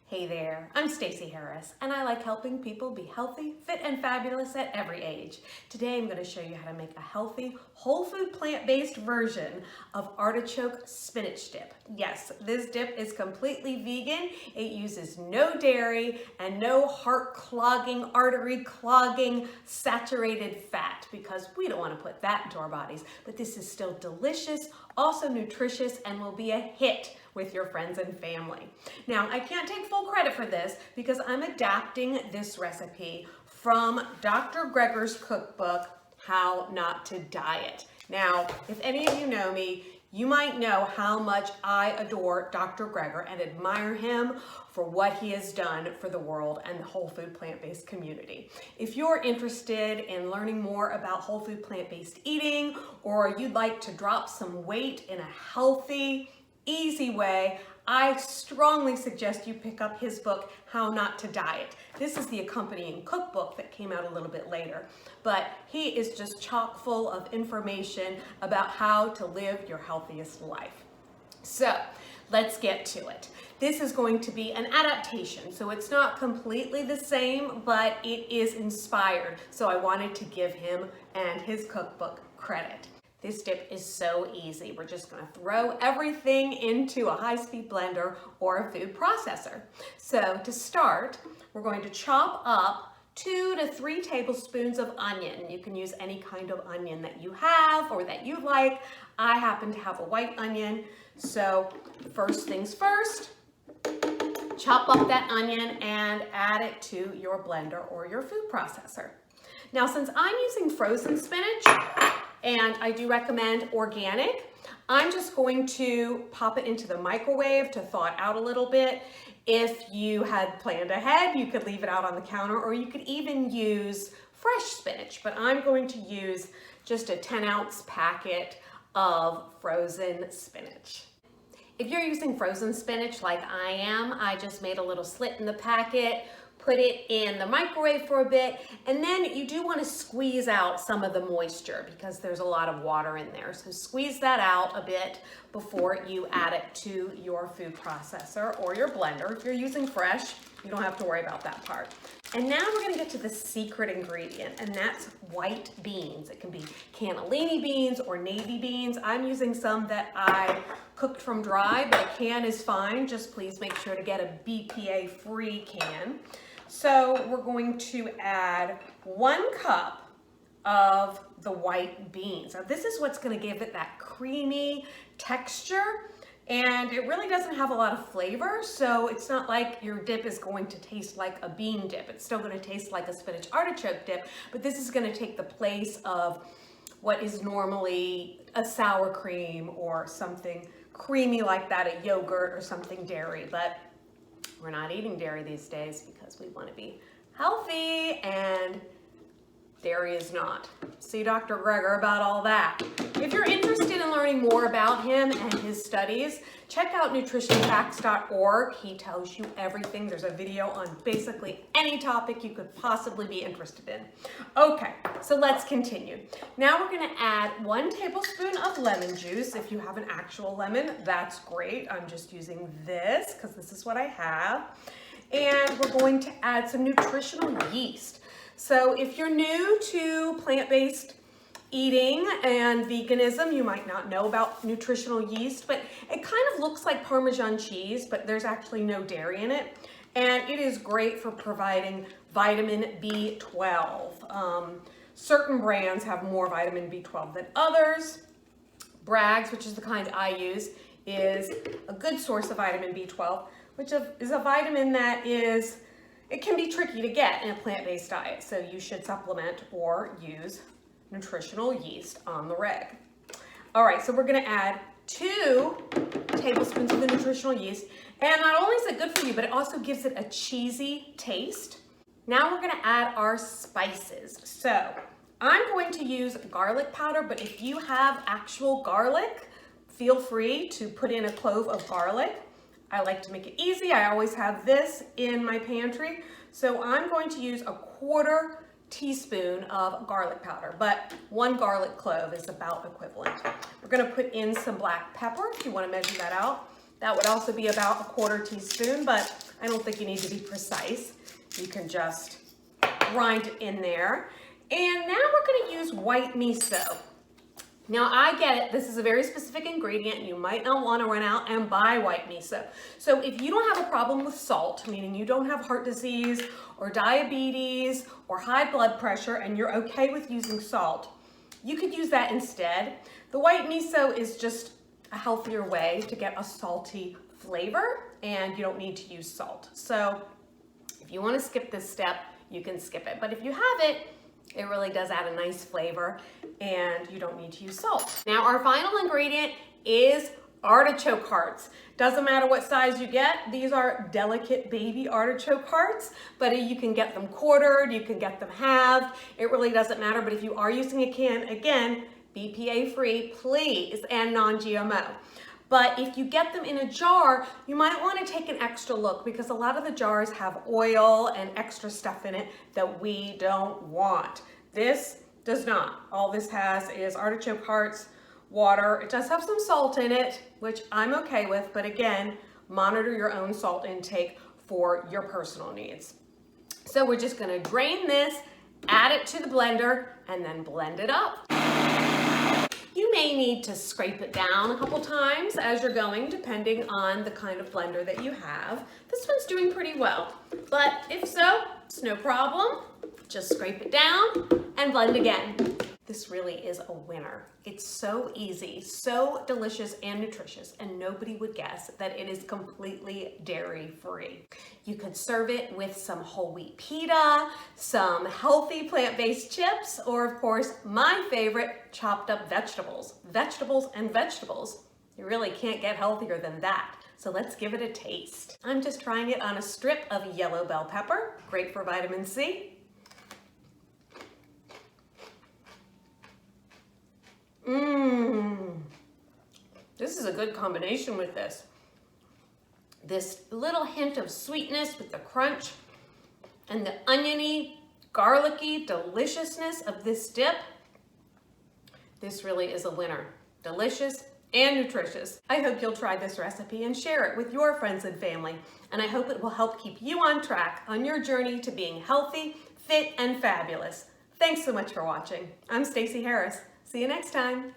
Hey there, I'm Stacey Harris, and I like helping people be healthy, fit, and fabulous at every age. Today I'm going to show you how to make a healthy, whole food, plant-based version of artichoke spinach dip. Yes, this dip is completely vegan. It uses no dairy and no heart-clogging, artery-clogging, saturated fat because we don't want to put that into our bodies. But this is still delicious, also nutritious, and will be a hit with your friends and family. Now, I can't take full credit for this because I'm adapting this recipe from Dr. Greger's cookbook, How Not to Diet. Now, if any of you know me, you might know how much I adore Dr. Greger and admire him for what he has done for the world and the whole food plant-based community. If you're interested in learning more about whole food plant-based eating, or you'd like to drop some weight in a healthy, easy way, I strongly suggest you pick up his book, How Not to Diet. This is the accompanying cookbook that came out a little bit later, but he is just chock full of information about how to live your healthiest life. So let's get to it. This is going to be an adaptation, so it's not completely the same, but it is inspired. So I wanted to give him and his cookbook credit. This dip is so easy. We're just gonna throw everything into a high-speed blender or a food processor. So to start, we're going to chop up 2 to 3 tablespoons of onion. You can use any kind of onion that you have or that you like. I happen to have a white onion. So first things first, chop up that onion and add it to your blender or your food processor. Now, since I'm using frozen spinach, and I do recommend organic, I'm just going to pop it into the microwave to thaw it out a little bit. If you had planned ahead, you could leave it out on the counter, or you could even use fresh spinach, but I'm going to use just a 10-ounce packet of frozen spinach. If you're using frozen spinach like I am, I just made a little slit in the packet, put it in the microwave for a bit, and then you do want to squeeze out some of the moisture because there's a lot of water in there. So squeeze that out a bit before you add it to your food processor or your blender. If you're using fresh, you don't have to worry about that part. And now we're gonna get to the secret ingredient, and that's white beans. It can be cannellini beans or navy beans. I'm using some that I cooked from dry, but a can is fine. Just please make sure to get a BPA-free can. So we're going to add 1 cup of the white beans. Now this is what's gonna give it that creamy texture, and it really doesn't have a lot of flavor, so it's not like your dip is going to taste like a bean dip. It's still gonna taste like a spinach artichoke dip, but this is gonna take the place of what is normally a sour cream or something creamy like that, a yogurt or something dairy, but we're not eating dairy these days because we want to be healthy, and dairy is not. See Dr. Greger about all that. If you're interested in learning more about him and his studies, check out nutritionfacts.org. He tells you everything. There's a video on basically any topic you could possibly be interested in. Okay, so let's continue. Now we're gonna add 1 tablespoon of lemon juice. If you have an actual lemon, that's great. I'm just using this because this is what I have. And we're going to add some nutritional yeast. So if you're new to plant-based eating and veganism, you might not know about nutritional yeast, but it kind of looks like Parmesan cheese, but there's actually no dairy in it. And it is great for providing vitamin B12. Certain brands have more vitamin B12 than others. Bragg's, which is the kind I use, is a good source of vitamin B12, which is a vitamin that it can be tricky to get in a plant-based diet, so you should supplement or use nutritional yeast on the reg. All right, so we're gonna add 2 tablespoons of the nutritional yeast, and not only is it good for you, but it also gives it a cheesy taste. Now we're gonna add our spices. So I'm going to use garlic powder, but if you have actual garlic, feel free to put in a clove of garlic. I like to make it easy. I always have this in my pantry. So I'm going to use a 1/4 teaspoon of garlic powder, but 1 garlic clove is about equivalent. We're gonna put in some black pepper if you wanna measure that out. That would also be about a 1/4 teaspoon, but I don't think you need to be precise. You can just grind it in there. And now we're gonna use white miso. Now I get it, this is a very specific ingredient. You might not want to run out and buy white miso. So if you don't have a problem with salt, meaning you don't have heart disease or diabetes or high blood pressure and you're okay with using salt, you could use that instead. The white miso is just a healthier way to get a salty flavor and you don't need to use salt. So if you want to skip this step, you can skip it. But if you have it, it really does add a nice flavor and you don't need to use salt. Now our final ingredient is artichoke hearts. Doesn't matter what size you get. These are delicate baby artichoke hearts, but you can get them quartered, you can get them halved. It really doesn't matter, but if you are using a can, again, BPA-free, please, and non-GMO. But if you get them in a jar, you might want to take an extra look because a lot of the jars have oil and extra stuff in it that we don't want. This does not. All this has is artichoke hearts, water. It does have some salt in it, which I'm okay with, but again, monitor your own salt intake for your personal needs. So we're just gonna drain this, add it to the blender, and then blend it up. You may need to scrape it down a couple times as you're going, depending on the kind of blender that you have. This one's doing pretty well, but if so, it's no problem. Just scrape it down and blend again. This really is a winner. It's so easy, so delicious and nutritious, and nobody would guess that it is completely dairy-free. You could serve it with some whole wheat pita, some healthy plant-based chips, or of course, my favorite, chopped up vegetables. Vegetables and vegetables. You really can't get healthier than that. So let's give it a taste. I'm just trying it on a strip of yellow bell pepper, great for vitamin C. This is a good combination with this. This little hint of sweetness with the crunch and the oniony, garlicky deliciousness of this dip. This really is a winner. Delicious and nutritious. I hope you'll try this recipe and share it with your friends and family. And I hope it will help keep you on track on your journey to being healthy, fit, and fabulous. Thanks so much for watching. I'm Stacey Harris. See you next time.